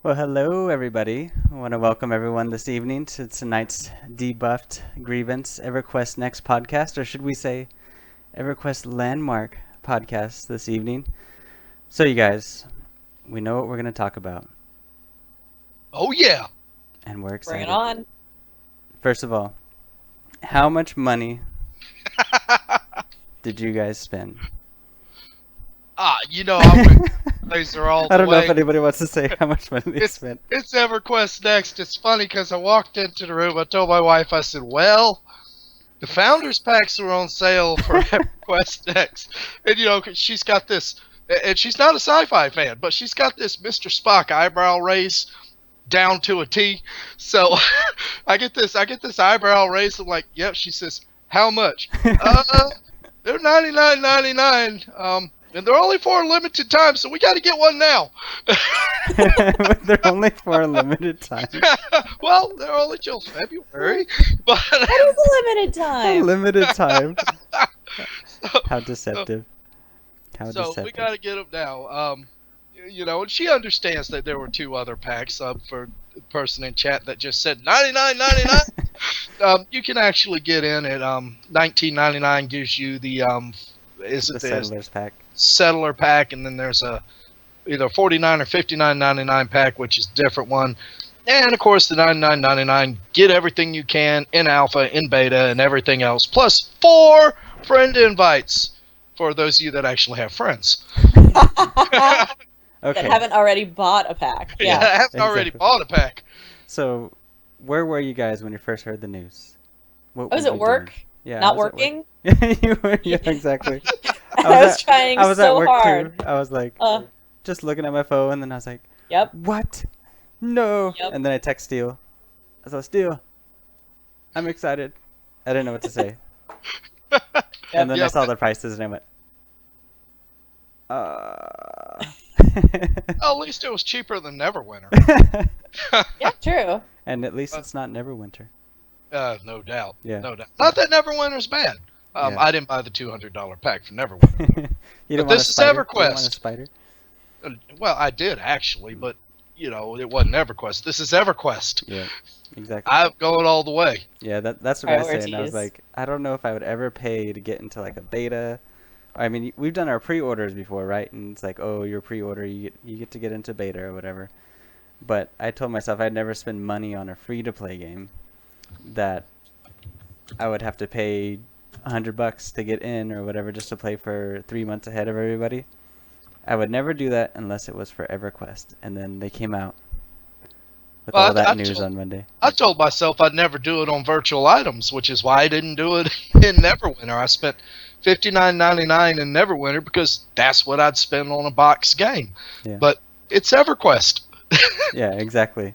Well, hello everybody. I want to welcome everyone this evening to tonight's Debuffed Grievance EverQuest Next podcast, or should we say EverQuest Landmark podcast this evening. So you guys, we know what we're going to talk about, Oh yeah. and we're Bring excited. it on. First of all, how much money did you guys spend? I went laser all the I don't know if way. anybody wants to say how much money they spent. It's EverQuest Next. It's funny because I walked into the room. I told my wife, I said, well, the Founders Packs are on sale for EverQuest Next. And, she's got this, and she's not a sci-fi fan, but she's got this Mr. Spock eyebrow raise down to a T. So I get this eyebrow raise. I'm like, yep. She says, how much? They're $99.99. And they're only for a limited time, so we got to get one now. But they're only for a limited time. Well, they're only till February, but That is a limited A time. limited time. How deceptive. How so deceptive. we got to get them now. And she understands that there were two other packs up for the person in chat that just said $99.99. You can actually get in at $19.99 gives you the The Settlers Pack. Settler pack, and then there's a either $49 or $59.99 pack, which is a different one. And of course, the $99.99, get everything you can in alpha, in beta, and everything else, plus 4 friend invites for those of you that actually have friends. That Okay. haven't already bought a pack. I Yeah. haven't already Exactly. bought a pack. So, where were you guys when you first heard the news? What I was were at you work, doing? Yeah, not I was at working. work. You were, yeah, exactly. I was trying I was at so work hard. too. I was like, just looking at my phone, and then I was like, Yep. what? No. Yep. And then I text Steele. I was like, Steele, I'm excited. I didn't know what to say. And then I Yep. saw the prices, and I went, Well, at least it was cheaper than Neverwinter. Yeah, true. And at least it's not Neverwinter. No doubt. Yeah. No doubt. Not that Neverwinter's bad. Yeah. I didn't buy the $200 pack for Neverwinter. You But don't want this a is spider? You don't want a EverQuest. spider? Well, I did actually, but it wasn't EverQuest. This is EverQuest. Yeah, exactly. I'm going all the way. Yeah, that's what I was saying. I was Priorities. like, I don't know if I would ever pay to get into like a beta. I mean, we've done our pre-orders before, right? And it's like, oh, your pre-order, you get to get into beta or whatever. But I told myself I'd never spend money on a free-to-play game that I would have to pay $100 to get in or whatever just to play for 3 months ahead of everybody. I would never do that unless it was for EverQuest. And then they came out with Well, all that I news told- on Monday. I told myself I'd never do it on virtual items, which is why I didn't do it in Neverwinter. I spent $59.99 in Neverwinter because that's what I'd spend on a box game. Yeah. But it's EverQuest. Yeah, exactly.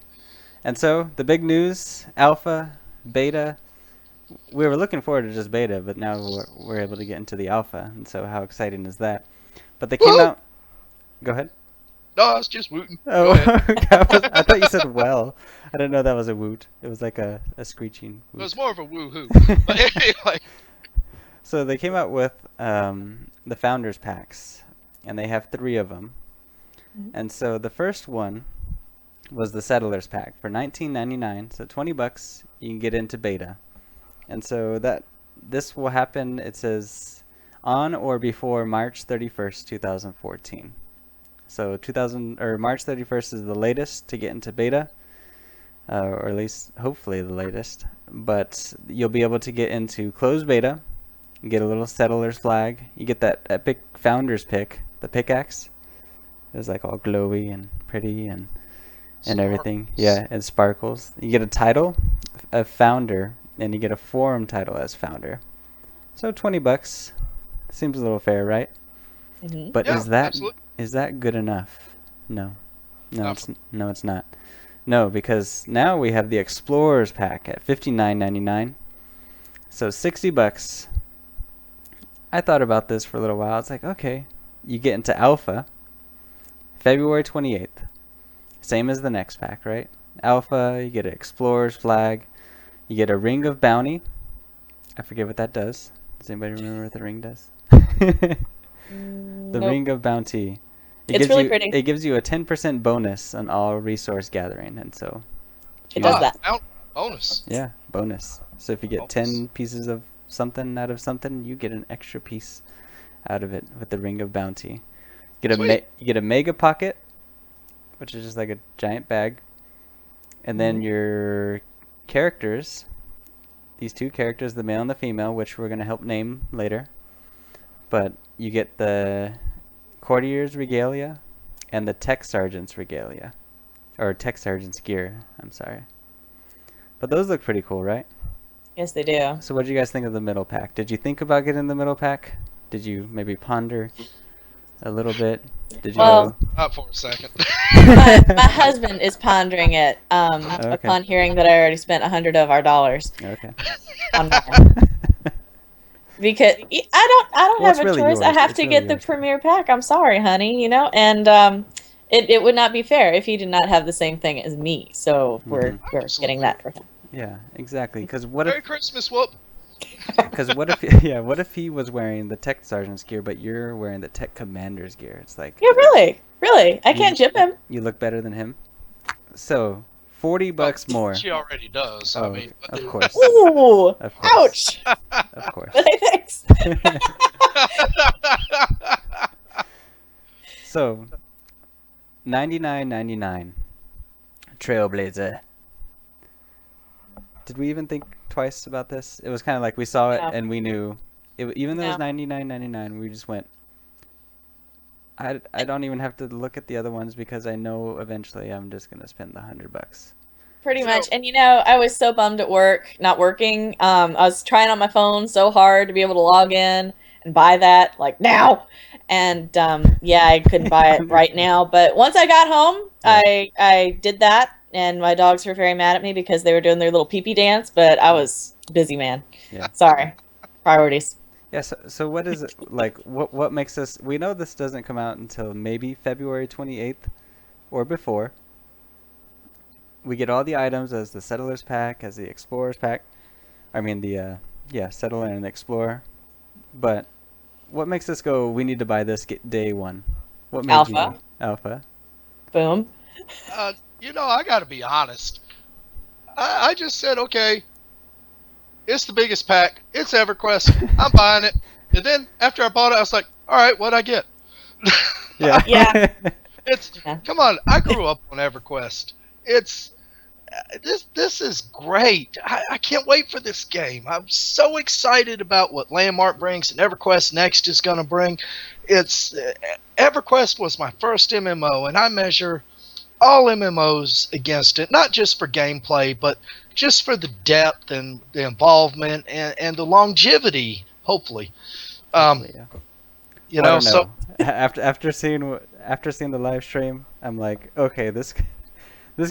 And so the big news, alpha, beta. We were looking forward to just beta, but now we're able to get into the alpha. And so how exciting is that? But they came Woo! out. Go ahead. No, I was just wooting. Oh, Go ahead. I thought you said well. I didn't know that was a woot. It was like a screeching It was woot. more of a woohoo. But anyway, So they came out with the Founders Packs, and they have 3 of them. Mhm. And so the first one was the Settlers Pack for $19.99. So $20, you can get into beta. And so this will happen, it says, on or before March 31st, 2014. So March 31st is the latest to get into beta, or at least hopefully the latest. But you'll be able to get into closed beta, you get a little Settlers flag, you get that epic Founders pick, the pickaxe. It was like all glowy and pretty and everything. Yeah, and sparkles. You get a title of founder, and you get a forum title as founder. So $20 seems a little fair, right? Mhm. But Yeah, is that absolutely. good enough? No, No. it's not. No, because now we have the Explorers pack at $59.99. So $60. I thought about this for a little while. It's like, okay, you get into Alpha February 28th. Same as the next pack, right? Alpha, you get an Explorer's flag. You get a Ring of Bounty. I forget what that does. Does anybody remember what the ring does? The Nope. Ring of Bounty. It's really pretty. It gives you a 10% bonus on all resource gathering, and so It does that. Bonus. Yeah, bonus. So if you get 10 pieces of something out of something, you get an extra piece out of it with the Ring of Bounty. You get a mega pocket, which is just like a giant bag, and then your characters. These two characters, the male and the female, which we're gonna help name later. But you get the Courtier's Regalia and the Tech Sergeant's Regalia. Or Tech Sergeant's Gear, I'm sorry. But those look pretty cool, right? Yes, they do. So what did you guys think of the middle pack? Did you think about getting the middle pack? Did you maybe ponder a little bit? Did you Well, Up for a second. my husband is pondering it Okay. upon hearing that I already spent 100 of our dollars Okay. on mine. Because I don't Well, it's have a really choice. I yours. have It's to really get the yours. premier pack. I'm sorry, honey. And it would not be fair if he did not have the same thing as me. So we're getting that for him. Yeah, exactly. Because what Merry if Christmas, whoop. what if he was wearing the Tech Sergeant's gear, but you're wearing the Tech Commander's gear? It's like Yeah, really. I can't jip him. you look better than him. So $40 more. She already does. Oh, I mean, of course. Ooh, Of course. ouch. Of course. Thanks. So, $99.99. Trailblazer. Did we even think twice about this? It was kind of like we saw it No. and we knew. Even though it was No. $99.99, we just went. I don't even have to look at the other ones because I know eventually I'm just gonna spend the $100. Pretty much. And I was so bummed at work, not working. I was trying on my phone so hard to be able to log in and buy that like now. And yeah, I couldn't buy it right now. But once I got home, Yeah. I did that, and my dogs were very mad at me because they were doing their little pee-pee dance, but I was busy, man. Yeah. Sorry. Priorities. Yeah. So what is it like? What makes us? We know this doesn't come out until maybe February 28th, or before. We get all the items as the Settlers pack, as the Explorers pack. I mean the Settler and the Explorer. But what makes us go? We need to buy this day one. What made you Alpha. Alpha? Boom. I got to be honest. I just said, okay, it's the biggest pack. It's EverQuest. I'm buying it. And then after I bought it, I was like, all right, what'd I get? Yeah. Yeah. Come on. I grew up on EverQuest. It's this is great. I can't wait for this game. I'm so excited about what Landmark brings and EverQuest Next is going to bring. It's EverQuest was my first MMO, and I measure all MMOs against it, not just for gameplay, but just for the depth and the involvement and the longevity. Hopefully, Yeah. you I know. don't So know. After seeing the live stream, I'm like, okay, this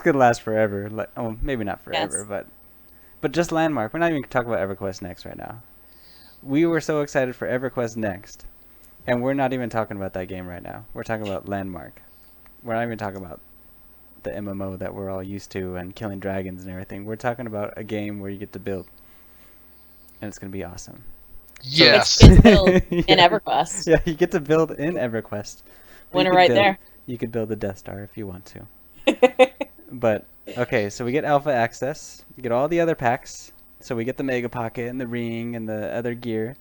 could last forever. Like, oh, maybe not forever, Yes. but just Landmark. We're not even talking about EverQuest Next right now. We were so excited for EverQuest Next, and we're not even talking about that game right now. We're talking about Landmark. We're not even talking about the MMO that we're all used to and killing dragons and everything. We're talking about a game where you get to build, and it's gonna be awesome. yes, It's built in Yeah. EverQuest. Yeah, you get to build in EverQuest. But you Winner could right build- there. You could build the Death Star if you want to. But okay, so we get alpha access. We get all the other packs. So we get the Mega Pocket and the ring and the other gear.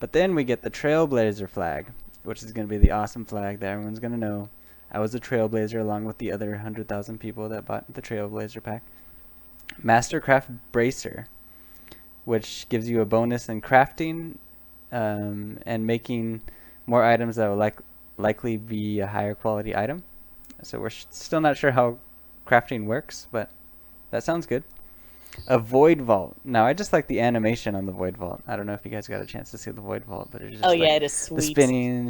But then we get the Trailblazer flag, which is going to be the awesome flag that everyone's going to know. I was a Trailblazer along with the other 100,000 people that bought the Trailblazer pack. Mastercraft Bracer, which gives you a bonus in crafting and making more items that will likely be a higher quality item. So we're still not sure how crafting works, but that sounds good. A Void Vault. Now, I just like the animation on the Void Vault. I don't know if you guys got a chance to see the Void Vault, but it's just Oh yeah, like it is sweet. the spinning.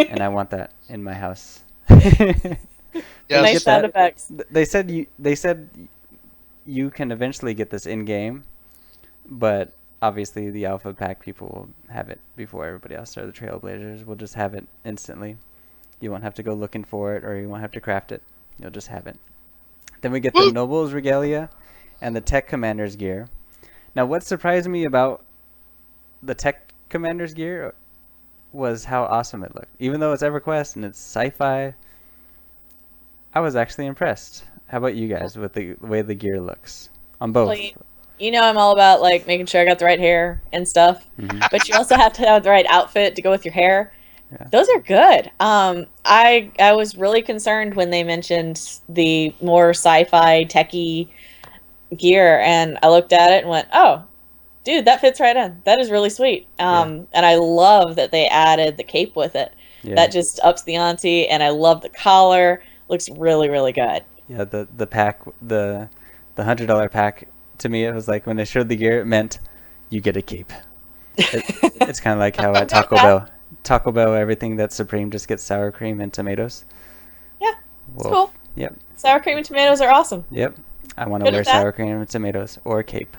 And I want that in my house. yes. Nice get sound that. effects. They said you can eventually get this in game, but obviously the alpha pack people will have it before everybody else. Or the Trailblazers will just have it instantly. You won't have to go looking for it, or you won't have to craft it. You'll just have it. Then we get the Noble's Regalia and the Tech Commander's gear. Now, what surprised me about the Tech Commander's gear was how awesome it looked. Even though it's EverQuest and it's sci-fi, I was actually impressed. How about you guys with the way the gear looks on both? Well, you know I'm all about like making sure I got the right hair and stuff, but you also have to have the right outfit to go with your hair. Yeah. Those are good. I was really concerned when they mentioned the more sci-fi techie gear, and I looked at it and went, "Oh, dude, that fits right in. That is really sweet." And I love that they added the cape with it. Yeah. That just ups the ante, and I love the collar. Looks really, really good. Yeah, the pack, the $100 pack. To me, it was like when they showed the gear, it meant you get a cape. It's kind of like how at Taco Bell, everything that's Supreme just gets sour cream and tomatoes. Yeah, it's Well, cool. Yep. Sour cream and tomatoes are awesome. Yep. I want to Good wear with that. sour cream and tomatoes or a cape.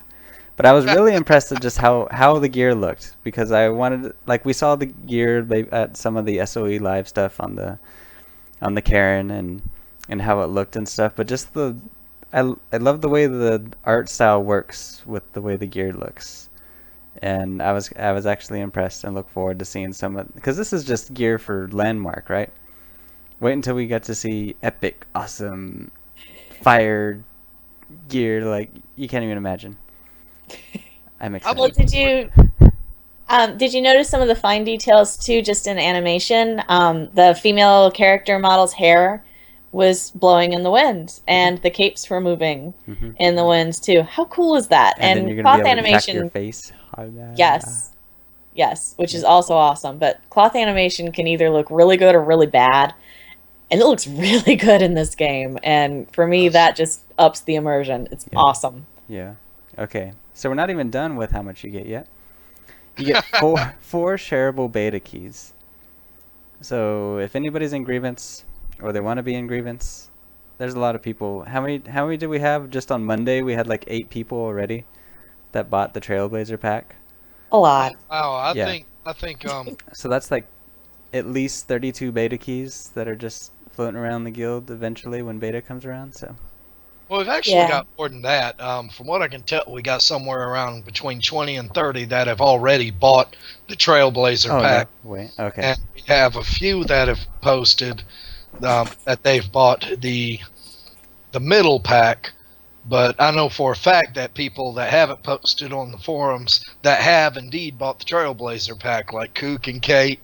But I was really impressed at just how the gear looked, because I wanted, like, we saw the gear at some of the SOE live stuff on the Karen and how it looked and stuff, but just I love the way the art style works with the way the gear looks. And I was actually impressed and look forward to seeing because this is just gear for Landmark, right? Wait until we get to see epic, awesome, fire gear like you can't even imagine. I'm excited. Well, did you notice some of the fine details too, just in animation? The female character model's hair was blowing in the wind, and the capes were moving in the winds too. How cool is that? And then you're cloth gonna be able to track animation, your face. yes, which is also awesome. But cloth animation can either look really good or really bad, and it looks really good in this game. And for me, that just ups the immersion. It's awesome. Yeah. Okay. So we're not even done with how much you get yet. You get four shareable beta keys. So if anybody's in grievance or they want to be in grievance, there's a lot of people. How many did we have? Just on Monday we had like 8 people already that bought the Trailblazer pack. A lot. Wow, I think So that's like at least 32 beta keys that are just floating around the guild eventually when beta comes around. So well, we've actually got more than that. From what I can tell, we got somewhere around between 20 and 30 that have already bought the Trailblazer pack. No. Wait, okay. And we have a few that have posted that they've bought the middle pack. But I know for a fact that people that haven't posted on the forums that have indeed bought the Trailblazer pack, like Kook and Kate,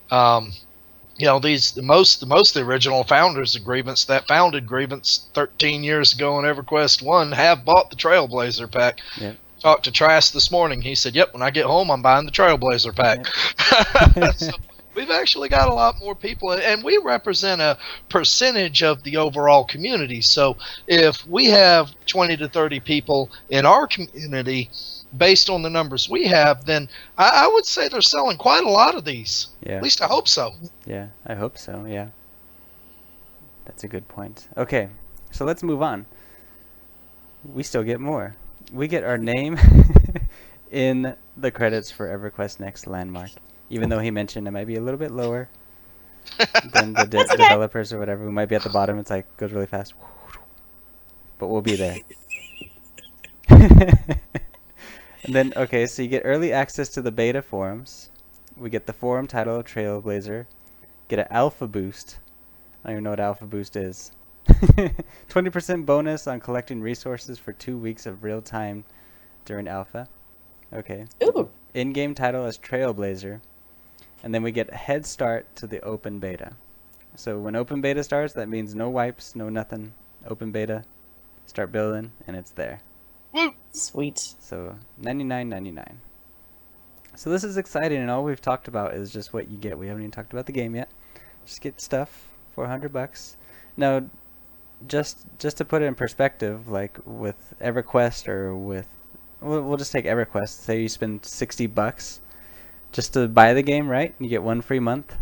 the most of the original founders of Grievance that founded Grievance 13 years ago in EverQuest 1 have bought the Trailblazer pack. Yep. Talked to Trask this morning. He said, "Yep, when I get home, I'm buying the Trailblazer pack." Yep. So we've actually got a lot more people, and we represent a percentage of the overall community. So if we have 20 to 30 people in our community, based on the numbers we have, then I would say they're selling quite a lot of these. Yeah. At least I hope so. Yeah, I hope so, yeah. That's a good point. Okay, so let's move on. We still get more. We get our name in the credits for EverQuest Next Landmark. Even though he mentioned it might be a little bit lower than the developers or whatever. We might be at the bottom. It's like, goes really fast. But we'll be there. And then, okay, so you get early access to the beta forums. We get the forum title of Trailblazer. Get an alpha boost. I don't even know what alpha boost is. 20% bonus on collecting resources for 2 weeks of real time during alpha. Okay. Ooh. In-game title is Trailblazer. And then we get a head start to the open beta. So when open beta starts, that means no wipes, no nothing. Open beta. Start building, and it's there. Woo! Sweet. So $99.99. So this is exciting, and all we've talked about is just what you get. We haven't even talked about the game yet. Just get stuff for $100. Now, just to put it in perspective, like with EverQuest or with, we'll just take EverQuest. Say you spend $60 just to buy the game, right? You get 1 free month,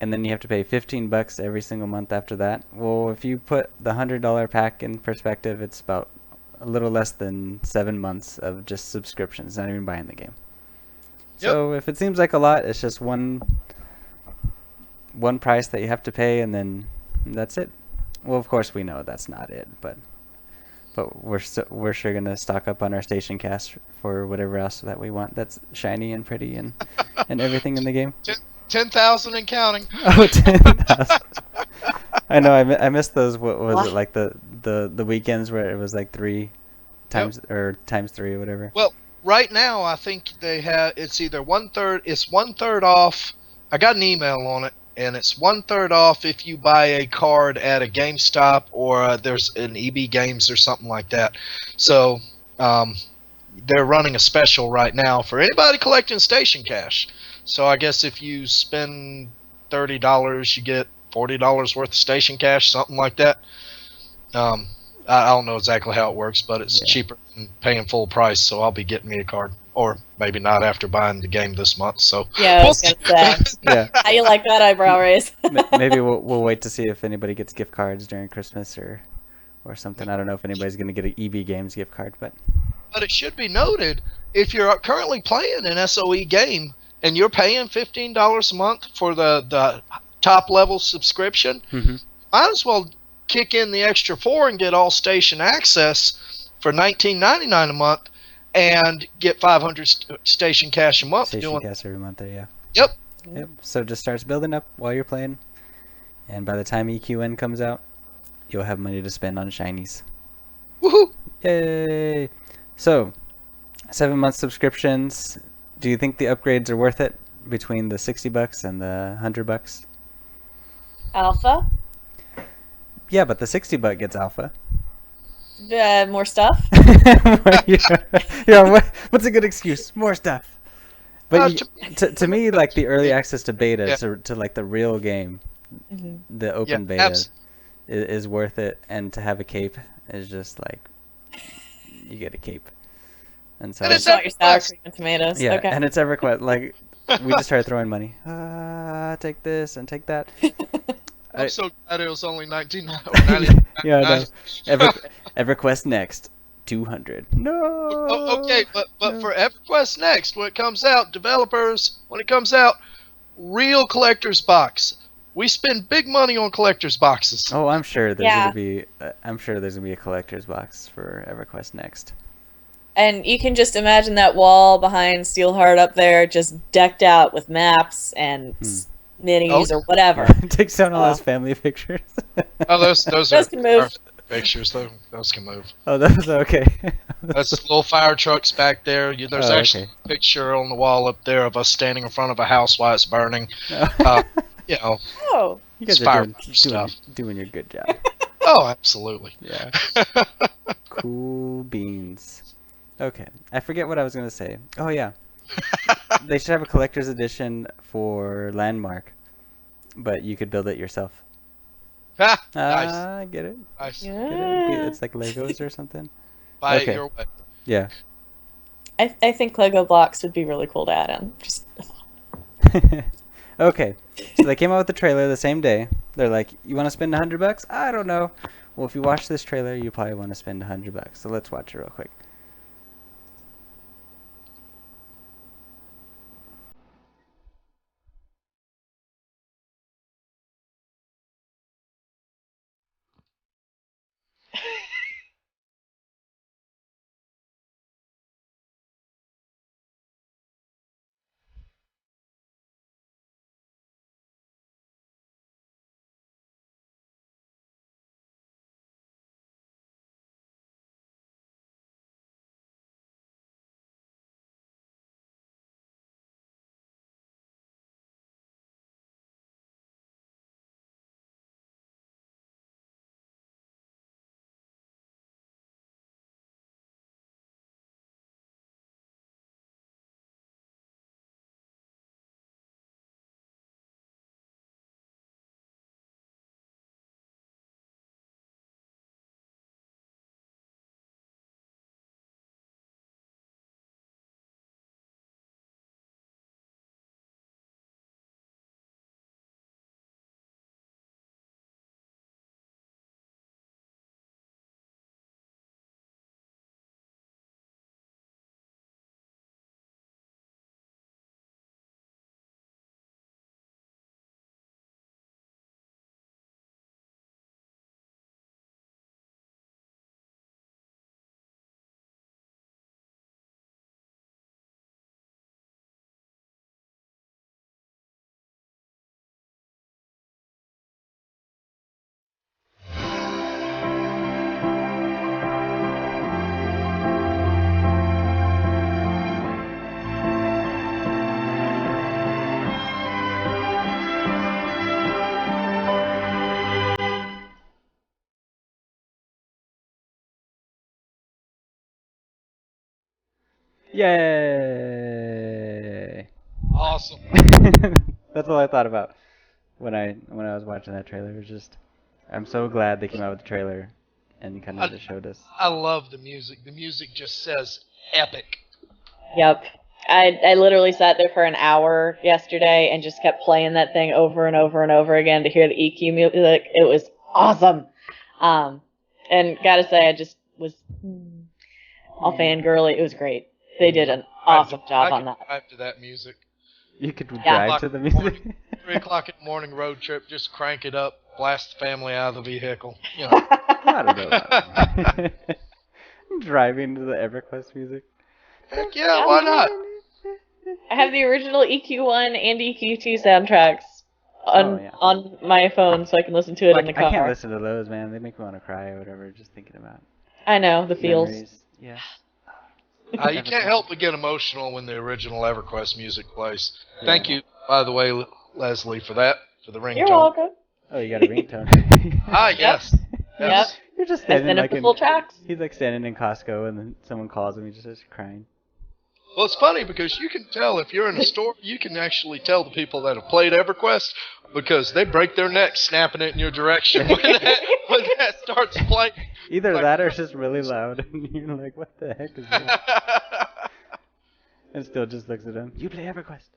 and then you have to pay $15 every single month after that. Well, if you put the $100 pack in perspective, it's about a little less than 7 months of just subscriptions, not even buying the game. Yep. So if it seems like a lot, it's just one price that you have to pay, and then that's it. Well, of course we know that's not it, but but we're sure gonna stock up on our station cast for whatever else that we want that's shiny and pretty and everything in the game. 10,000 and counting. Oh, 10,000. I know. I missed those. What was What? it like the weekends where it was like three times or times three or whatever. Well, right now I think they have it's either 1/3. It's 1/3 off. I got an email on it, and it's 1/3 off if you buy a card at a GameStop or there's an EB Games or something like that. So they're running a special right now for anybody collecting station cash. So I guess if you spend $30, you get $40 worth of station cash, something like that. I don't know exactly how it works, but it's cheaper than paying full price. So I'll be getting me a card, or maybe not after buying the game this month. So Yeah, I was gonna say. Yeah. How you like that eyebrow raise? Maybe we'll wait to see if anybody gets gift cards during Christmas or something. I don't know if anybody's gonna get an EB Games gift card, but it should be noted, if you're currently playing an SOE game and you're paying $15 a month for the top level subscription, might as well kick in the extra $4 and get all station access for $19.99 a month and get 500 station cash a month. station cash every month there, yeah. Yep. So it just starts building up while you're playing, and by the time EQN comes out, you'll have money to spend on shinies. Woohoo! Yay! So, 7-month subscriptions. Do you think the upgrades are worth it between the $60 and the $100? Alpha? Yeah, but the $60 gets alpha. More stuff? Yeah, what's a good excuse? More stuff. But to me, like the early access to beta, to like the real game, the open beta is worth it, and to have a cape is just like you get a cape. And so it's your sour cream and tomatoes. yeah, Okay. and it's EverQuest. Like we just started throwing money. Take this and take that. I'm so glad it was only $19.99. Yeah, I know. EverQuest next, 200. No. Okay, but for EverQuest next, when it comes out, developers, when it comes out, real collector's box. We spend big money on collector's boxes. Oh, I'm sure there's gonna be. I'm sure there's gonna be a collector's box for EverQuest next. And you can just imagine that wall behind Steelheart up there, just decked out with maps and minis or whatever. Takes down all those family pictures. Oh, those can move. Pictures. Those can move. Oh, that's okay. That's little fire trucks back there. There's actually a picture on the wall up there of us standing in front of a house while it's burning. Oh, you guys are doing your good job. Oh, absolutely. Yeah. Cool beans. Okay, I forget what I was gonna say. Oh yeah, they should have a collector's edition for Landmark, but you could build it yourself. Nice. I get it. Nice. yeah. It's like Legos or something. Buy it your way. Yeah. I think Lego blocks would be really cool to add in. Just Okay, so they came out with the trailer the same day. They're like, "You want to spend $100? I don't know." Well, if you watch this trailer, you probably want to spend $100. So let's watch it real quick. Yay! Awesome. That's all I thought about when I was watching that trailer. It was just, I'm so glad they came out with the trailer and kind of just showed us. I love the music. The music just says epic. Yep. I literally sat there for an hour yesterday and just kept playing that thing over and over and over again to hear the EQ music. It was awesome. And gotta say, I just was all fangirly. It was great. They did an awesome job on that. I could drive to that music. You could Yeah. drive to the music. 3 o'clock in the morning road trip, just crank it up, blast the family out of the vehicle. You know. I don't know. Driving to the EverQuest music. Heck yeah, why not? I have the original EQ1 and EQ2 soundtracks on my phone, so I can listen to it in the car. I can't listen to those, man. They make me want to cry or whatever, just thinking about I know, the feels. memories. Yeah. You can't help but get emotional when the original EverQuest music plays. Thank you, by the way, Leslie, for that, for the ringtone. You're welcome. Oh, you got a ringtone. Yes. Yep. You're just I standing sent like up the in, full tracks. he's like standing in Costco and then someone calls him, he just starts crying. Well, it's funny because you can tell if you're in a store, you can actually tell the people that have played EverQuest because they break their neck snapping it in your direction when that starts playing. Either Like- that or it's just really loud and you're like, what the heck is this? And still just looks at him. You play EverQuest.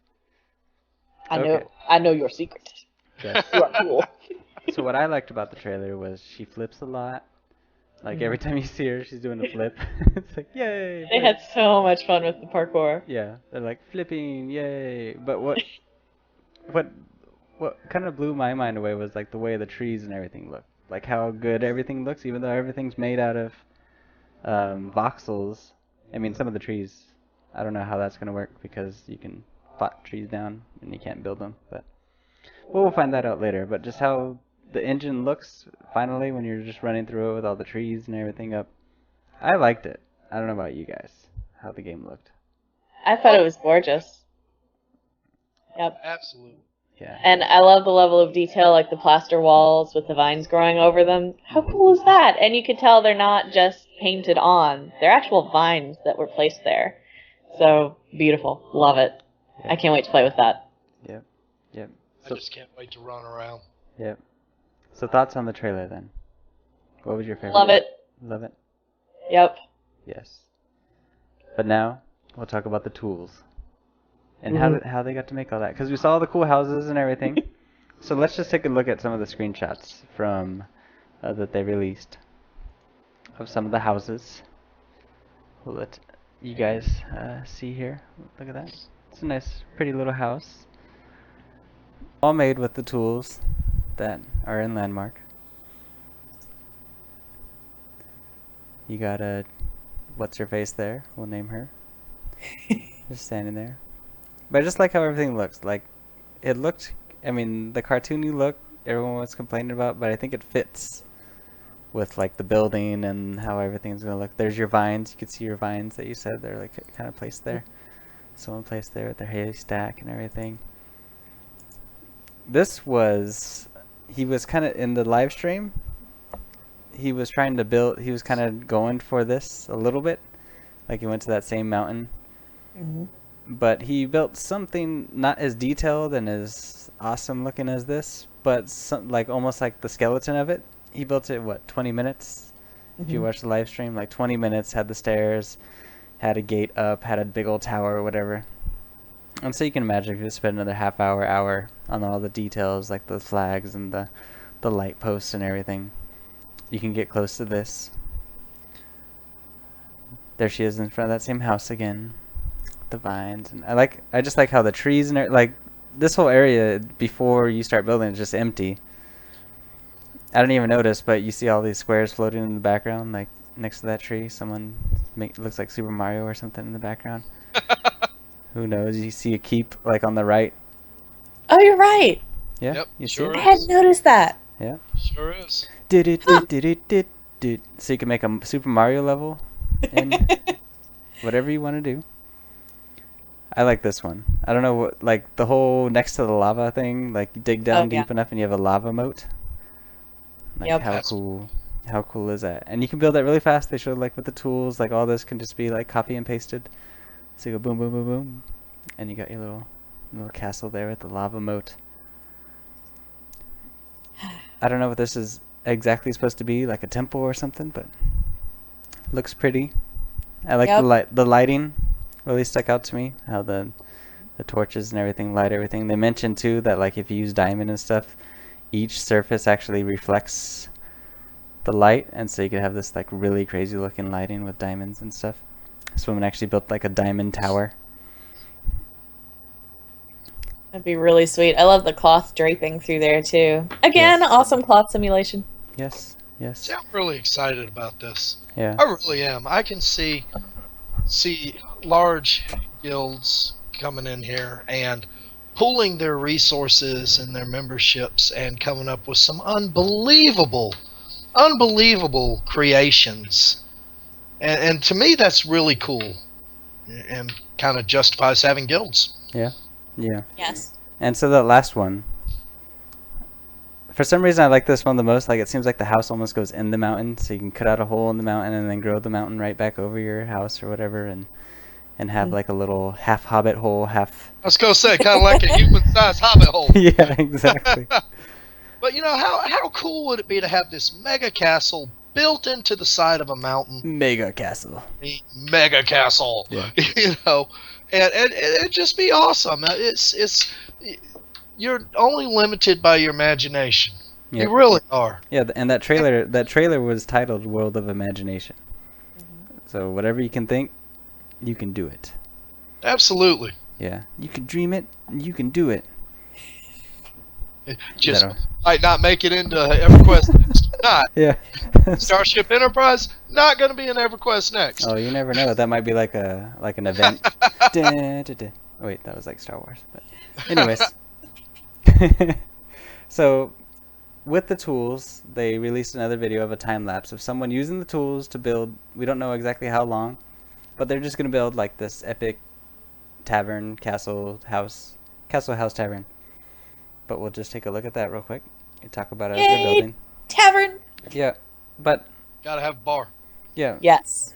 Okay. I know your secret. Yes. You are cool. So what I liked about the trailer was she flips a lot. Like every time you see her, she's doing a flip. It's like, yay! They had so much fun with the parkour. Yeah, they're like flipping, yay! But what kind of blew my mind away was like the way the trees and everything look. Like how good everything looks, even though everything's made out of voxels. I mean, some of the trees, I don't know how that's gonna work because you can plot trees down and you can't build them. But we'll find that out later. But just how the engine looks finally when you're just running through it with all the trees and everything up. I liked it. I don't know about you guys, how the game looked. I thought it was gorgeous. Yep. Absolutely. Yeah. And I love the level of detail, like the plaster walls with the vines growing over them. How cool is that? And you could tell they're not just painted on. They're actual vines that were placed there. So, beautiful. Love it. Yeah. I can't wait to play with that. Yep. Yep. I So, just can't wait to run around. yep. So thoughts on the trailer then? What was your favorite? Love it. Love it? Yep. Yes. But now, we'll talk about the tools. And how they got to make all that. Because we saw all the cool houses and everything. So let's just take a look at some of the screenshots from that they released of some of the houses. We'll let you guys see here. Look at that. It's a nice, pretty little house. All made with the tools that are in Landmark. You got a what's her face there? We'll name her. Just standing there. But I just like how everything looks. Like it looked. I mean, the cartoony look everyone was complaining about, but I think it fits with like the building and how everything's gonna look. There's your vines. You can see your vines that you said they're like kind of placed there. Someone placed there with their haystack and everything. This was. He was kind of in the live stream. He was trying to build. He was kind of going for this a little bit, like he went to that same mountain. Mm-hmm. But he built something not as detailed and as awesome looking as this, but like almost like the skeleton of it. He built it 20 minutes. If you watch the live stream, like 20 minutes, had the stairs, had a gate up, had a big old tower or whatever. And so you can imagine if you spend another half hour on all the details, like the flags and the light posts and everything, you can get close to this. There she is in front of that same house again. The vines, and I just like how the trees and like this whole area before you start building is just empty. I don't even notice, but you see all these squares floating in the background, like next to that tree. Someone looks like Super Mario or something in the background. Who knows? You see a keep like on the right. Oh, you're right. Yeah, Yep, you sure see I it? hadn't noticed that. Yeah. Sure is. So you can make a Super Mario level and whatever you want to do. I like this one. I don't know what, like the whole next to the lava thing, like you dig down deep enough and you have a lava moat. Like Yep. how cool is that? And you can build that really fast. They showed like with the tools, like all this can just be like copy and pasted. So you go boom, boom, boom, boom, and you got your little castle there with the lava moat. I don't know what this is exactly supposed to be, like a temple or something, but looks pretty. I like the lighting. Really stuck out to me. How the torches and everything light everything. They mentioned too that like if you use diamond and stuff, each surface actually reflects the light, and so you could have this like really crazy looking lighting with diamonds and stuff. Someone actually built like a diamond tower. That'd be really sweet. I love the cloth draping through there too. Again, Yes. awesome cloth simulation. Yes. See, I'm really excited about this. Yeah. I really am. I can see large guilds coming in here and pooling their resources and their memberships and coming up with some unbelievable creations. And to me, that's really cool and kind of justifies having guilds. Yeah. Yes. And so that last one, for some reason I like this one the most. Like it seems like the house almost goes in the mountain, so you can cut out a hole in the mountain and then grow the mountain right back over your house or whatever, and have like a little half hobbit hole, half. I was gonna say, kind of like a human-sized hobbit hole. Yeah, exactly. But you know, how cool would it be to have this mega castle built into the side of a mountain? Mega castle. Mega castle. Yeah. You know, and it'd just be awesome. It's you're only limited by your imagination. Yep. You really are. Yeah, and that trailer was titled World of Imagination. So whatever you can think, you can do it. Absolutely. Yeah, you can dream it, you can do it. Just might not make it into EverQuest next. Not. Yeah. Starship Enterprise not going to be in EverQuest next. Oh, you never know. That might be like an event. Wait, that was like Star Wars. But anyways. So with the tools, they released another video of a time lapse of someone using the tools to build. We don't know exactly how long, but they're just going to build like this epic tavern, castle, house, tavern. But we'll just take a look at that real quick and talk about it as they're building. Tavern. Yeah, but Gotta have a bar. yeah. Yes.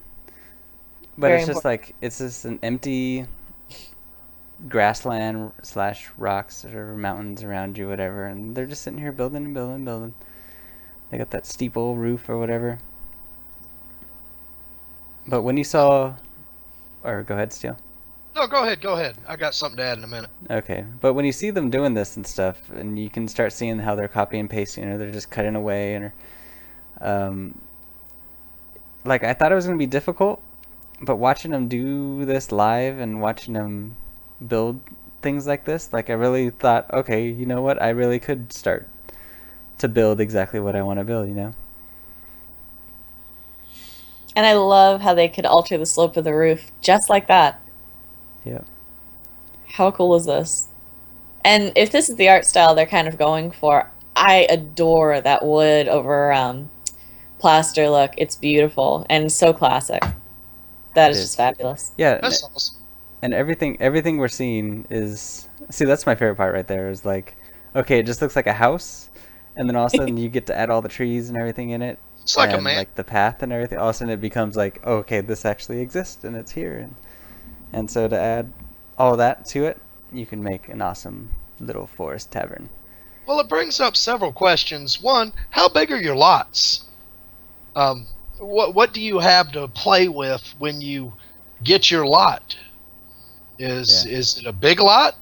But Very it's just like it's just an empty grassland / rocks or mountains around you, whatever, and they're just sitting here building and building and building. They got that steeple roof or whatever. But when you saw, or go ahead, Steele. No, go ahead. I got something to add in a minute. Okay, but when you see them doing this and stuff, and you can start seeing how they're copy and pasting, or they're just cutting away, and like I thought it was gonna be difficult, but watching them do this live and watching them build things like this, like I really thought, okay, you know what, I really could start to build exactly what I want to build, you know. And I love how they could alter the slope of the roof just like that. Yeah. How cool is this? And if this is the art style they're kind of going for, I adore that wood over plaster look. It's beautiful and so classic. That is just fabulous. Yeah. That's awesome. And everything we're seeing is, see, that's my favorite part right there, is like, okay, it just looks like a house, and then all of a sudden you get to add all the trees and everything in it. It's like and a man. like the path and everything. All of a sudden it becomes like, oh, okay, this actually exists and it's here. And so to add all that to it, you can make an awesome little forest tavern. Well, it brings up several questions. One, how big are your lots? What do you have to play with when you get your lot? Is it a big lot?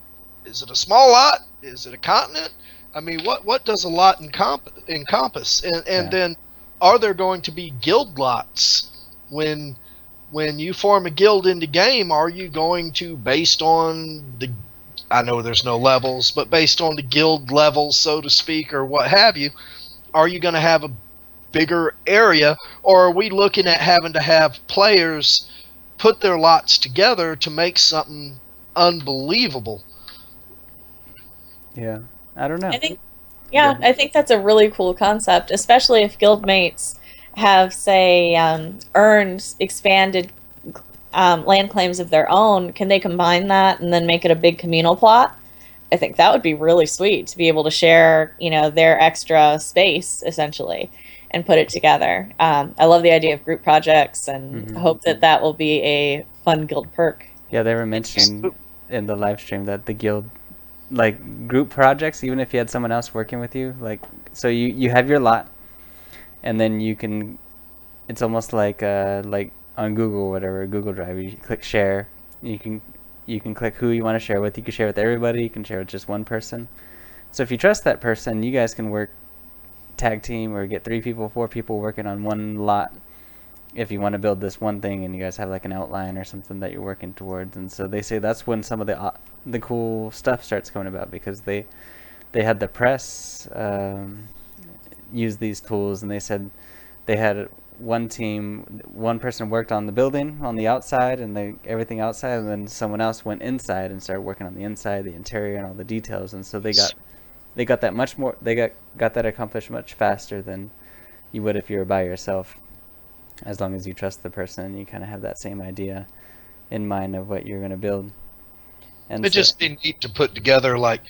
Is it a small lot? Is it a continent? I mean, what does a lot encompass? And then, are there going to be guild lots when you form a guild in the game? Are you going to, based on the, I know there's no levels, but based on the guild levels, so to speak, or what have you, are you going to have a bigger area, or are we looking at having to have players put their lots together to make something unbelievable? Yeah, I don't know. I think that's a really cool concept, especially if guildmates have, say, earned expanded land claims of their own. Can they combine that and then make it a big communal plot? I think that would be really sweet to be able to share, their extra space essentially and put it together. I love the idea of group projects, and I hope that will be a fun guild perk Yeah, they were mentioning in the live stream that the guild, like group projects, even if you had someone else working with you, like so you have your lot, and then you can, it's almost like on Google or whatever, Google Drive, you click share, you can click who you want to share with. You can share with everybody, you can share with just one person. So if you trust that person, you guys can work tag team or get 3 people, 4 people working on one lot if you want to build this one thing and you guys have like an outline or something that you're working towards. And so they say that's when some of the cool stuff starts coming about, because they had the press use these tools, and they said they had one team, one person worked on the building on the outside and everything outside, and then someone else went inside and started working on the inside, the interior, and all the details. And so they got that much more, they got that accomplished much faster than you would if you were by yourself, as long as you trust the person and you kind of have that same idea in mind of what you're going to build. And It'd just be neat to put together like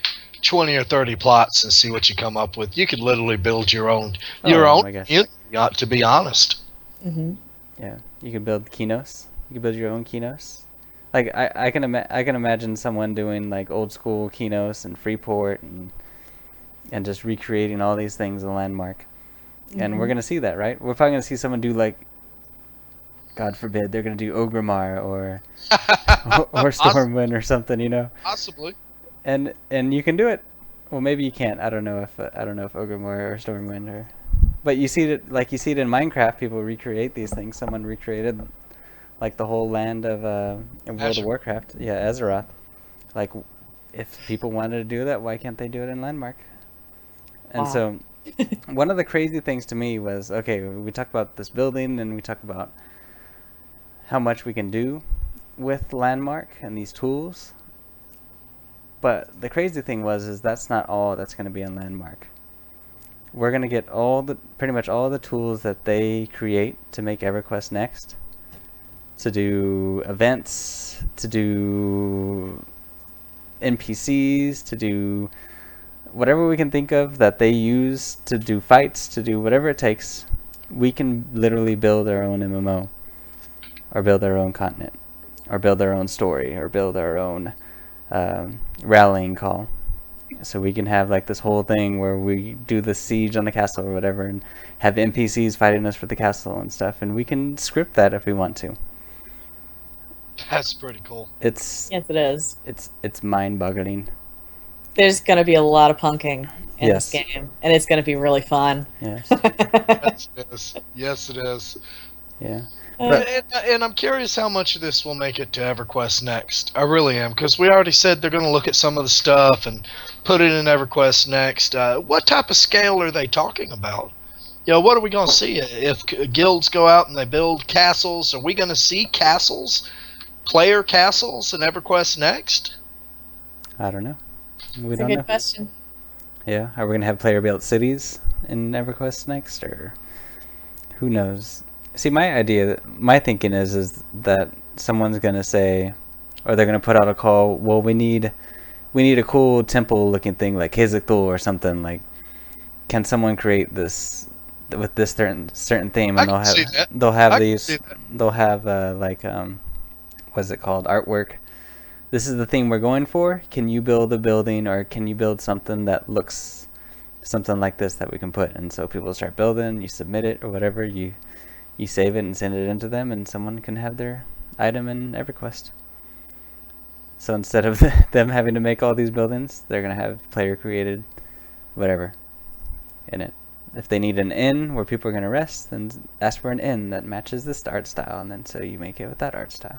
20 or 30 plots and see what you come up with. You could literally build your own community, to be honest. Mm-hmm. Yeah, you could build Kinos. You could build your own Kinos. Like I can imagine someone doing like old school Kinos and Freeport and just recreating all these things in Landmark. And we're gonna see that, right? We're probably gonna see someone do like, God forbid, they're gonna do Ogrimmar or Stormwind or something, you know? Possibly. And you can do it. Well, maybe you can't. I don't know if Ogrimmar or Stormwind or. But you see it in Minecraft. People recreate these things. Someone recreated like the whole land of World of Warcraft. Yeah, Azeroth. Like, if people wanted to do that, why can't they do it in Landmark? And so. One of the crazy things to me was, okay, we talk about this building and we talk about how much we can do with Landmark and these tools, but the crazy thing is that's not all that's going to be in Landmark. We're going to get pretty much all the tools that they create to make EverQuest Next, to do events, to do NPCs, to do whatever we can think of that they use, to do fights, to do whatever it takes. We can literally build our own MMO, or build our own continent, or build our own story, or build our own rallying call. So we can have like this whole thing where we do the siege on the castle or whatever, and have NPCs fighting us for the castle and stuff, and we can script that if we want to. That's pretty cool. Yes, it is. It's mind-boggling. There's going to be a lot of punking in this game, and it's going to be really fun. Yes. Yes, it is. Yeah. And I'm curious how much of this will make it to EverQuest Next. I really am, because we already said they're going to look at some of the stuff and put it in EverQuest Next. What type of scale are they talking about? You know, what are we going to see? If guilds go out and they build castles, are we going to see castles, player castles in EverQuest Next? I don't know. That's a good question. Yeah, are we gonna have player-built cities in EverQuest Next, or who knows? See, my thinking is that someone's gonna say, or they're gonna put out a call. Well, we need a cool temple-looking thing like Kazakthul or something. Like, can someone create this with this certain theme? And they'll have what's it called, artwork. This is the theme we're going for. Can you build a building, or can you build something that looks something like this that we can put? And so people start building, you submit it or whatever, you save it and send it into them, and someone can have their item in EverQuest. So instead of them having to make all these buildings, they're going to have player created whatever in it. If they need an inn where people are going to rest, then ask for an inn that matches this art style, and then so you make it with that art style.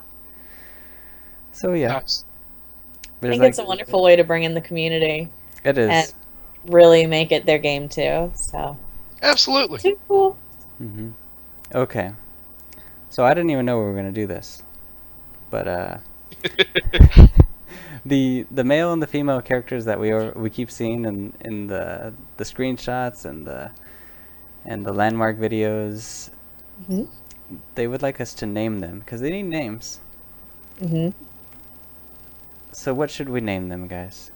So yeah, I think it's a wonderful way to bring in the community. It is, and really make it their game too. So absolutely, too cool. Mm-hmm. Okay, so I didn't even know we were gonna do this, but the male and the female characters that we keep seeing in the screenshots and the Landmark videos, they would like us to name them because they need names. So what should we name them, guys?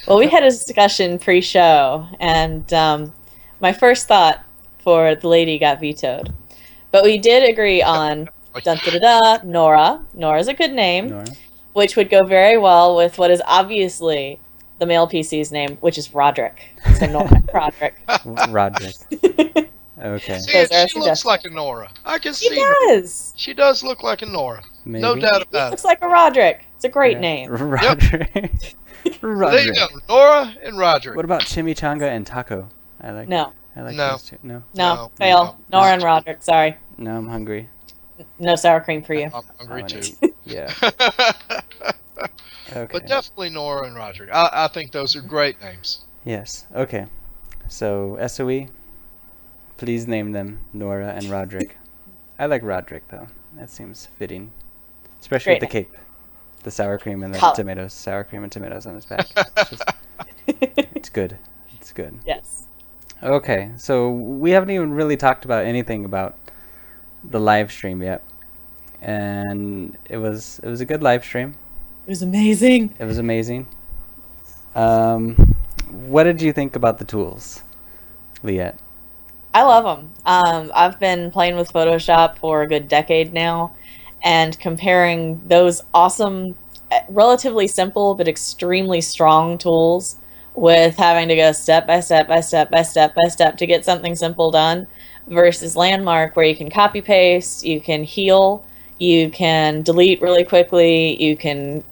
Well, we had a discussion pre-show, and my first thought for the lady got vetoed. But we did agree on Dun da da da. Nora. Nora's a good name, Nora. which would go very well with what is obviously the male PC's name, which is Roderick. So Nora and Roderick. Roderick. Okay. See, Those are she looks suggestions. like a Nora. I can She see Nora. does. She does look like a Nora. Maybe. No doubt He about looks it. like a Roderick. It's a great Yeah. name. Roderick. So there you Roderick. go. Nora and Roderick. What about chimichanga and taco? I like No. those two. No. No. Fail. Nora and Roderick. Sorry. No, I'm hungry. No sour cream for you. I'm hungry I wanna too. eat. Yeah. Okay. But definitely Nora and Roderick. I think those are great names. Yes. Okay. So SOE, please name them Nora and Roderick. I like Roderick though. That seems fitting, especially Great with the cape, the sour cream and the Color. tomatoes. Sour cream and tomatoes on his back. It's good. It's good. Yes. Okay. So we haven't even really talked about anything about the live stream yet, and it was a good live stream. It was amazing. It was amazing. What did you think about the tools, Liette? I love them. I've been playing with Photoshop for a good decade now, and comparing those awesome, relatively simple but extremely strong tools with having to go step by step by step by step by step to get something simple done versus Landmark where you can copy paste, you can heal, you can delete really quickly, you can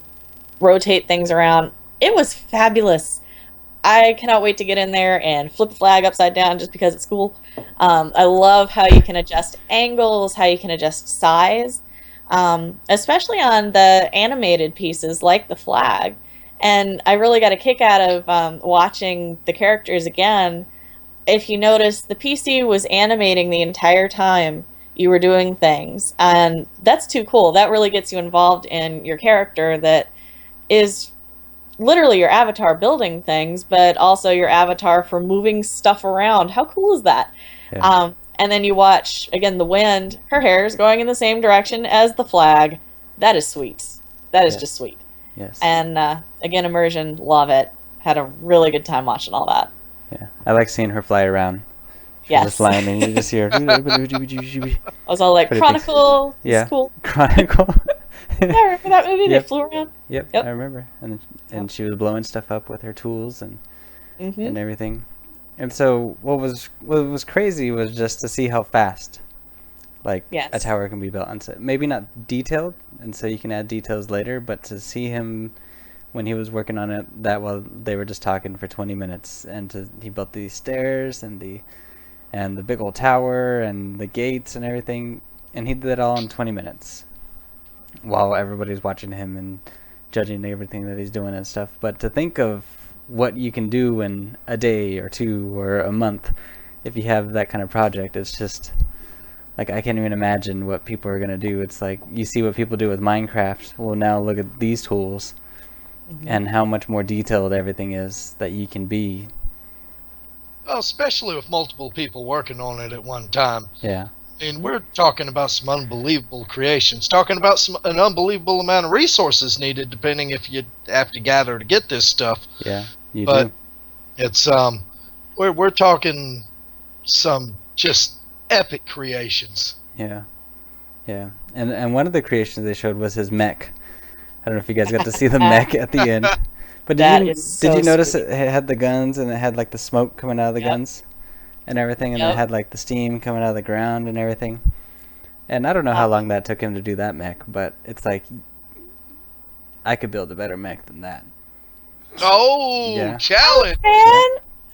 rotate things around. It was fabulous. I cannot wait to get in there and flip the flag upside down just because it's cool. I love how you can adjust angles, how you can adjust size, especially on the animated pieces like the flag. And I really got a kick out of watching the characters again. If you notice, the PC was animating the entire time you were doing things. And that's too cool. That really gets you involved in your character that is literally your avatar building things, but also your avatar for moving stuff around. How cool is that? Yeah. And then you watch, again, the wind. Her hair is going in the same direction as the flag. That is sweet. That is just sweet. Yes. And again, immersion, love it. Had a really good time watching all that. Yeah. I like seeing her fly around. She's Yes. just flying and you just hear. I was all like, Pretty thanks. Chronicle. Yeah. It's cool. Chronicle. Yeah, remember that movie? They Yep. flew around. Yep, Yep. I remember. And she was blowing stuff up with her tools and everything. And so what was crazy was just to see how fast a Yes. tower can be built on set. Maybe not detailed, and so you can add details later, but to see him when he was working on it that while they were just talking for 20 minutes and he built these stairs and the big old tower and the gates and everything, and he did it all in 20 minutes while everybody's watching him and judging everything that he's doing and stuff. But to think of what you can do in a day or two or a month if you have that kind of project, it's just like I can't even imagine what people are going to do. It's like you see what people do with Minecraft. Well, now look at these tools and how much more detailed everything is that you can be. Well, especially with multiple people working on it at one time. Yeah. I mean, we're talking about some unbelievable creations, talking about an unbelievable amount of resources needed, depending if you have to gather to get this stuff. Yeah, you But do. it's we're talking some just epic creations. Yeah. Yeah. And one of the creations they showed was his mech. I don't know if you guys got to see the mech at the end. But did you notice sweet. it had the guns and it had like the smoke coming out of the Yep. guns and everything, and Yep. it had like the steam coming out of the ground and everything. And I don't know how long that took him to do that mech, but it's like I could build a better mech than that. Oh, Yeah. challenge! Man,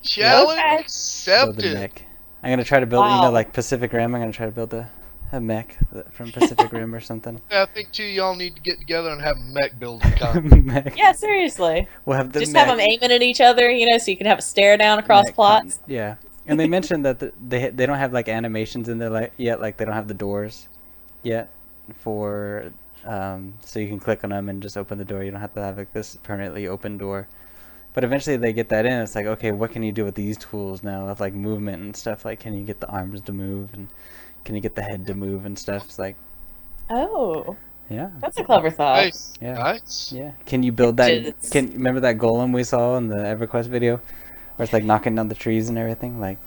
Challenge Okay. Build a accepted. mech. I'm gonna try to build, Wow. like Pacific Rim. I'm gonna try to build a mech from Pacific Rim or something. I think two y'all need to get together and have a mech building contest. Mech. yeah, seriously. We'll have the Just mech. have them aiming at each other, so you can have a stare down across Mech plots. Yeah, and they mentioned that they don't have like animations in there yet. Like they don't have the doors yet for so you can click on them and just open the door. You don't have to have like this permanently open door. But eventually they get that in. It's like, okay, what can you do with these tools now with like movement and stuff? Like, can you get the arms to move and can you get the head to move and stuff? It's like, Oh, yeah, that's a clever thought. Nice. Yeah. Nice. yeah. Can you build that? Just- Remember that golem we saw in the EverQuest video, where it's like knocking down the trees and everything? Like,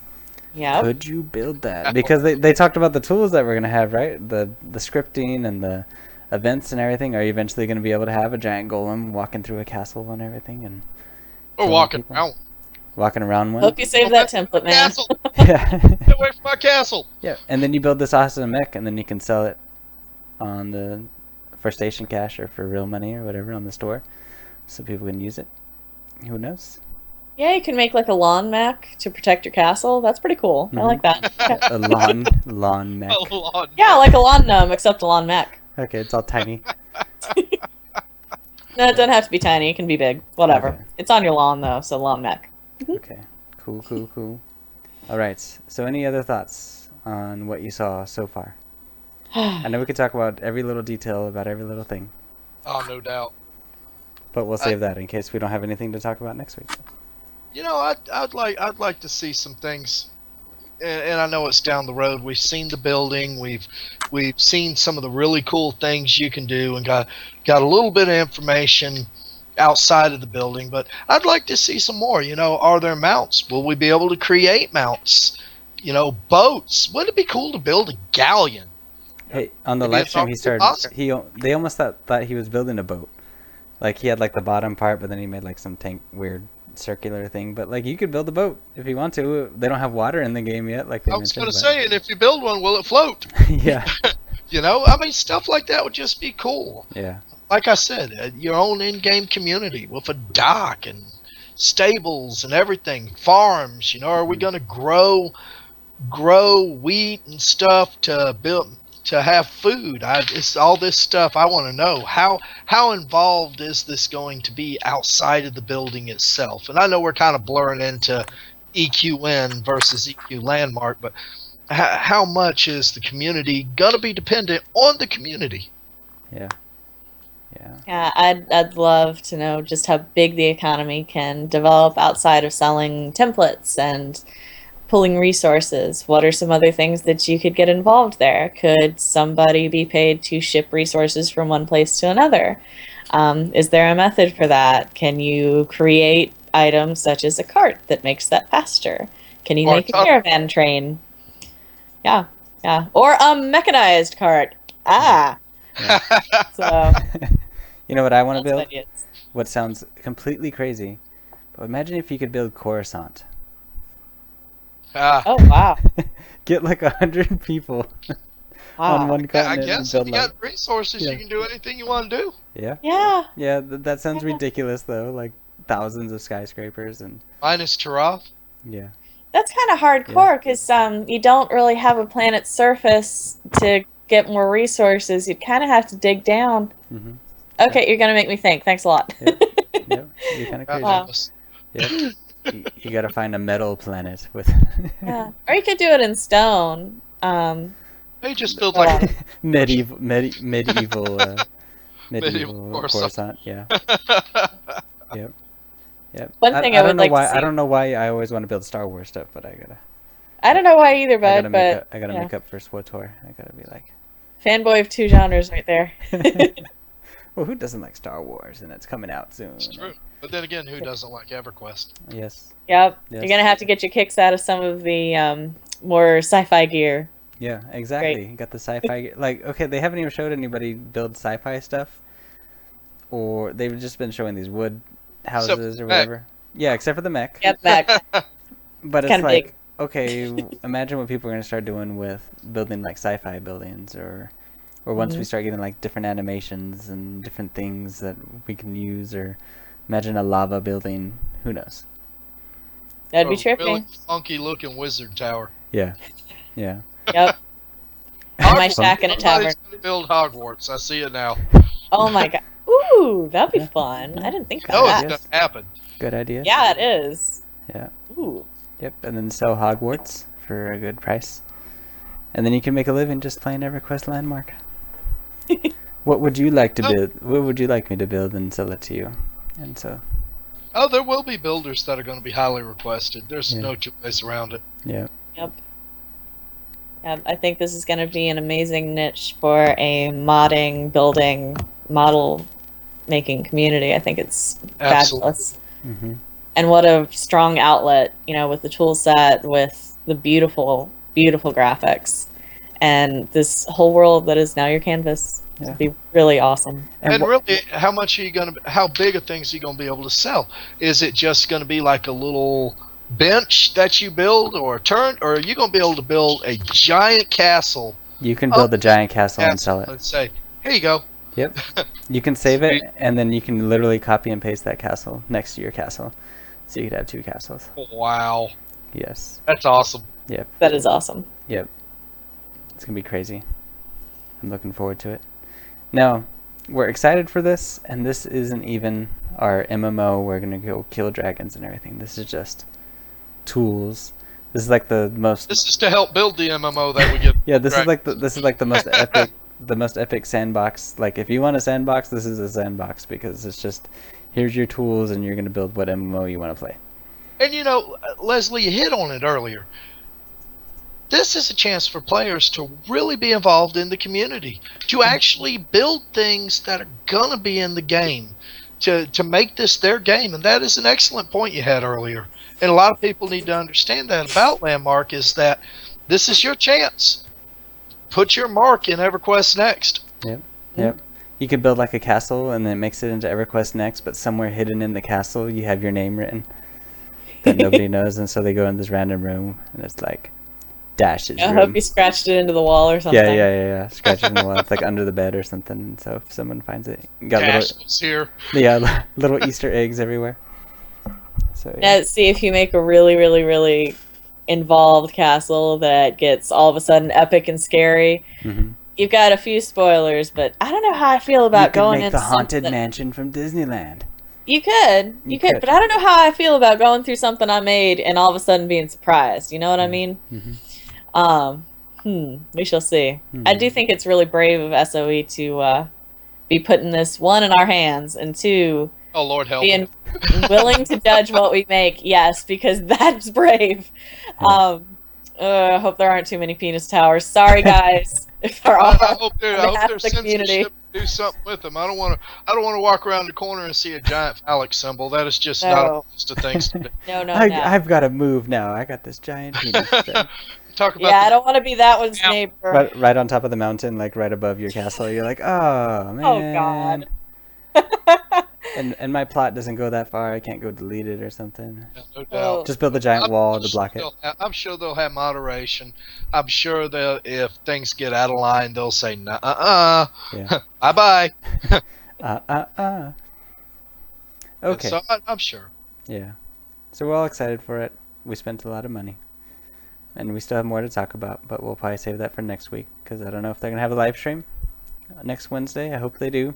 Yep. Could you build that? Because they talked about the tools that we're gonna have, right? The scripting and the events and everything. Are you eventually gonna be able to have a giant golem walking through a castle and everything and Or killing walking people? around. Walking around one? Hope you save that template, man. Castle. Yeah. Get away from my castle. Yeah, and then you build this awesome mech, and then you can sell it on the for station cash or for real money or whatever on the store, so people can use it. Who knows? Yeah, you can make like a lawn mech to protect your castle. That's pretty cool. I like that. Okay. A lawn mech. Oh, Lord. Yeah, like a lawn gnome, except a lawn mech. Okay, it's all tiny. No, it doesn't have to be tiny. It can be big. Whatever. Okay. It's on your lawn, though, so lawn mech. Okay, cool. All right. So, any other thoughts on what you saw so far? I know we could talk about every little detail about every little thing, Oh, no doubt. but we'll save that in case we don't have anything to talk about next week. You know, I'd like to see some things, and I know it's down the road. We've seen the building, we've seen some of the really cool things you can do, and got a little bit of information outside of the building. But I'd like to see some more. You know, are there mounts? Will we be able to create mounts? You know, boats. Wouldn't it be cool to build a galleon? Hey, on the Maybe live it's stream, all he started. awesome. They almost thought he was building a boat. Like he had like the bottom part, but then he made like some weird circular thing. But like you could build a boat if you want to. They don't have water in the game yet, like they I was mentioned. going to say, and if you build one, will it float? Yeah, You know, I mean, stuff like that would just be cool. yeah, Like I said, your own in-game community with a dock and stables and everything, farms. You know, are we going to grow wheat and stuff to have food? It's all this stuff I want to know. How involved is this going to be outside of the building itself? And I know we're kind of blurring into EQN versus EQ Landmark, but how much is the community going to be dependent on the community? yeah. Yeah, I'd love to know just how big the economy can develop outside of selling templates and pulling resources. What are some other things that you could get involved there? Could somebody be paid to ship resources from one place to another? Is there a method for that? Can you create items such as a cart that makes that faster? Can you Or make a caravan train? Yeah. Or a mechanized cart. So You know what I want to lots of build? ideas. What sounds completely crazy, but imagine if you could build Coruscant. Oh wow. Get like 100 people on one I continent guess and if build you like. got resources, Yeah. you can do anything you want to do. Yeah. Yeah. Yeah, that sounds Yeah. ridiculous though. Like thousands of skyscrapers and Minus Giraffe. yeah. That's kind of hardcore because you don't really have a planet's surface to get more resources. You'd kind of have to dig down. Mhm. Okay, you're gonna make me think. Thanks a lot. Yep. Yep. You're kind of crazy. Wow. Yep. You gotta find a metal planet with Yeah. Or you could do it in stone. They just build like medieval Medieval Coruscant. Coruscant. Yeah. Yep. Yep. One thing I would don't know like to why see- I don't know why I always want to build Star Wars stuff, but I don't know why either, I bud, gotta but make up for SWTOR. I gotta be like, fanboy of two genres right there. well, who doesn't like Star Wars? And it's coming out soon. it's true. But then again, who doesn't like EverQuest? Yes. Yep. Yes. You're gonna have to get your kicks out of some of the more sci-fi gear. Yeah, exactly. You got the sci-fi. Like, okay, they haven't even showed anybody build sci-fi stuff, or they've just been showing these wood houses Except or the mech. whatever. Yeah, except for the mech. Yep, back. But it's kinda like, big. okay, imagine what people are gonna start doing with building like sci-fi buildings, or once we start getting like different animations and different things that we can use, or imagine a lava building. Who knows? That'd be A trippy. Really funky looking wizard tower. Yeah, yeah. Yep. And my shack in a tavern. Somebody's gonna build Hogwarts. I see it now. Oh my god. Ooh, that'd be fun. I didn't think No, about it's that. gonna happen. Good idea. Yeah, it is. Yeah. Ooh. Yep, and then sell Hogwarts for a good price. And then you can make a living just playing EverQuest Landmark. What would you like to build? What would you like me to build and sell it to you? And so, Oh, there will be builders that are going to be highly requested. There's Yeah. no two ways around it. yeah. Yep. I think this is going to be an amazing niche for a modding, building, model making community. I think it's Absolutely. fabulous. Mm-hmm. And what a strong outlet, with the tool set, with the beautiful, beautiful graphics, and this whole world that is now your canvas. Yeah. It'd be really awesome. And really, how much are you gonna? How big of things are you gonna be able to sell? Is it just gonna be like a little bench that you build, or a turn, or are you gonna be able to build a giant castle? You can build a giant castle and sell it. Let's say, here you go. Yep. You can save it, and then you can literally copy and paste that castle next to your castle, so you could have 2 castles. Wow. Yes. That's awesome. Yep. That is awesome. Yep. It's gonna be crazy. I'm looking forward to it. Now, we're excited for this, and this isn't even our MMO. We're gonna go kill dragons and everything. This is just tools. This is like the most. This is to help build the MMO that we get. Yeah, this is like the most epic, the most epic sandbox. Like, if you want a sandbox, this is a sandbox, because it's just, here's your tools, and you're gonna build what MMO you want to play. And you know, Leslie, you hit on it earlier. This is a chance for players to really be involved in the community, to actually build things that are gonna be in the game, to make this their game. And that is an excellent point you had earlier. And a lot of people need to understand that about Landmark, is that this is your chance. Put your mark in EverQuest Next. Yep. Yep. You could build like a castle, and then it makes it into EverQuest Next, but somewhere hidden in the castle, you have your name written that nobody knows, and so they go in this random room, and it's like Dash's room. I hope you scratched it into the wall or something. Yeah. Scratch it in the wall. It's like under the bed or something. And so if someone finds it, you got Dash is here. little Easter eggs everywhere. So Now, see if you make a really, really, really involved castle that gets all of a sudden epic and scary. Mm-hmm. You've got a few spoilers, but I don't know how I feel about going into into the haunted something. mansion from Disneyland. You could, but I don't know how I feel about going through something I made and all of a sudden being surprised. You know what I mean? Mm-hmm. We shall see. I do think it's really brave of SOE to be putting this, one, in our hands, and two, Oh, Lord help. being willing to judge what we make. Yes, because that's brave. I hope there aren't too many penis towers. Sorry, guys. For all, I hope on behalf their of the community. censorship do something with them. I don't want to walk around the corner and see a giant phallic symbol. That is just not a list of things to do. No. I've got to move now. I got this giant penis. Talk about I don't want to be that one's neighbor. Right on top of the mountain, like right above your castle. You're like, oh man. Oh God. And my plot doesn't go that far. I can't go delete it or something. no doubt. Just build a giant wall to block it. I'm sure they'll have moderation. I'm sure that if things get out of line, they'll say, "Nah, Yeah. bye." Okay. So I'm sure. Yeah. So we're all excited for it. We spent a lot of money. And we still have more to talk about, but we'll probably save that for next week, because I don't know if they're going to have a live stream next Wednesday. I hope they do.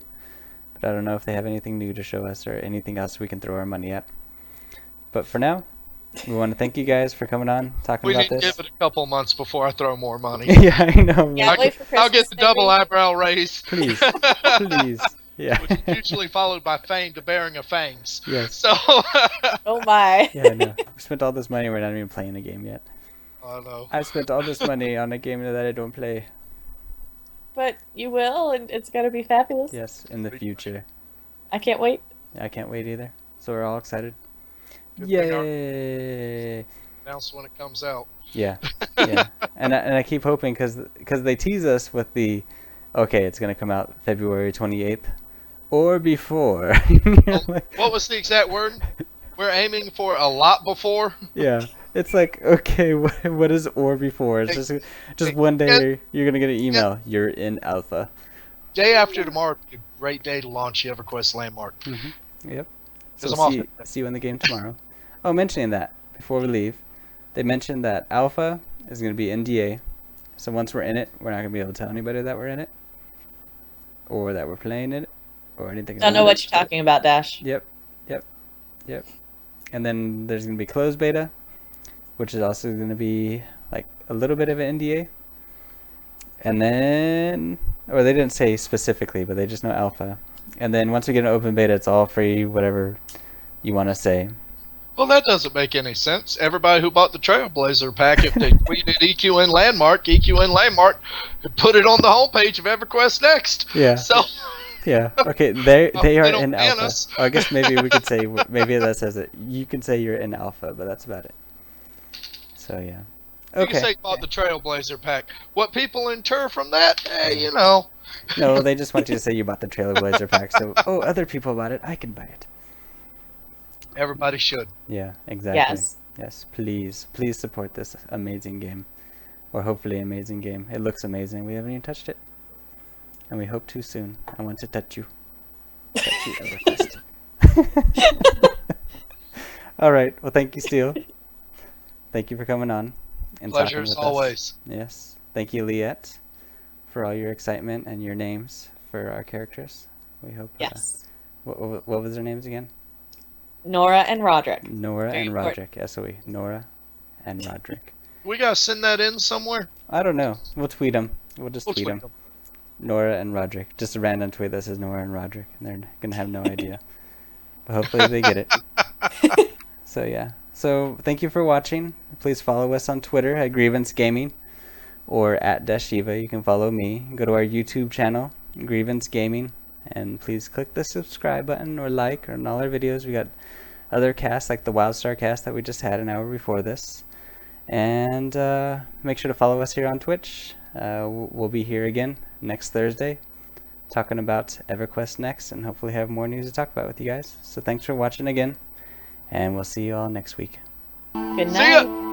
But I don't know if they have anything new to show us or anything else we can throw our money at. But for now, we want to thank you guys for coming on, talking We about need to this. give it a couple months before I throw more money. Yeah, I know. Yeah, wait for Christmas, I'll get the double maybe. eyebrow raise. Please. Please. Yeah. Which is usually followed by the bearing of fangs. Yes. So. Oh my. Yeah, I know. We spent all this money, we're not even playing a game yet. I know. I spent all this money on a game that I don't play. But you will, and it's gonna be fabulous. Yes, in the future. I can't wait. I can't wait either. So we're all excited. Good thing our- Yay! Announce when it comes out. Yeah, yeah. And I keep hoping, because they tease us with the, okay, it's gonna come out February 28th or before. What was the exact word? We're aiming for a lot before. Yeah, it's like, okay, what is or before? It's just one day you're gonna get an email. You're in alpha. Day after tomorrow would be a great day to launch the EverQuest Landmark. Mm-hmm. Yep. So 'Cause I'm see you in the game tomorrow. Oh, mentioning that before we leave, they mentioned that alpha is going to be NDA. So once we're in it, we're not going to be able to tell anybody that we're in it, or that we're playing it, or anything. Don't know what you're talking about, Dash. Yep. And then there's going to be closed beta, which is also going to be like a little bit of an NDA. And then, or they didn't say specifically, but they just know alpha. And then once we get an open beta, it's all free, whatever you want to say. Well, that doesn't make any sense. Everybody who bought the Trailblazer pack, if they tweeted EQN Landmark, put it on the homepage of EverQuest Next. Yeah. So. Yeah. Okay. They are don't in ban alpha. us. I guess maybe we could say, maybe that says it. You can say you're in alpha, but that's about it. So yeah. You can Okay. say you bought the Trailblazer pack. What people inter from that? You know. No, they just want you to say you bought the Trailblazer pack. So, oh, other people bought it. I can buy it. Everybody should. Yeah, exactly. Yes. Yes, please. Please support this amazing game. Or hopefully amazing game. It looks amazing. We haven't even touched it. And we hope to soon. I want to touch you. Touch you, EverQuest. All right. Well, thank you, Steele. Thank you for coming on. And Pleasure talking as with us. always. Yes. Thank you, Liette, for all your excitement and your names for our characters. We hope. Yes. What was their names again? Nora and Roderick. Nora Very and important. Roderick. SOE. Nora and Roderick. We gotta send that in somewhere. I don't know. We'll tweet them. We'll just We'll tweet them. tweet 'em. Nora and Roderick. Just a random tweet that says Nora and Roderick. And they're going to have no idea. But hopefully they get it. So, yeah. So, thank you for watching. Please follow us on Twitter at Grievance Gaming or at Dashiva. You can follow me. Go to our YouTube channel, Grievance Gaming. And please click the subscribe button or like on all our videos. We got other casts like the Wildstar cast that we just had an hour before this. And make sure to follow us here on Twitch. We'll be here again next Thursday talking about EverQuest next and hopefully have more news to talk about with you guys. So thanks for watching again, and we'll see you all next week. Good See ya. night.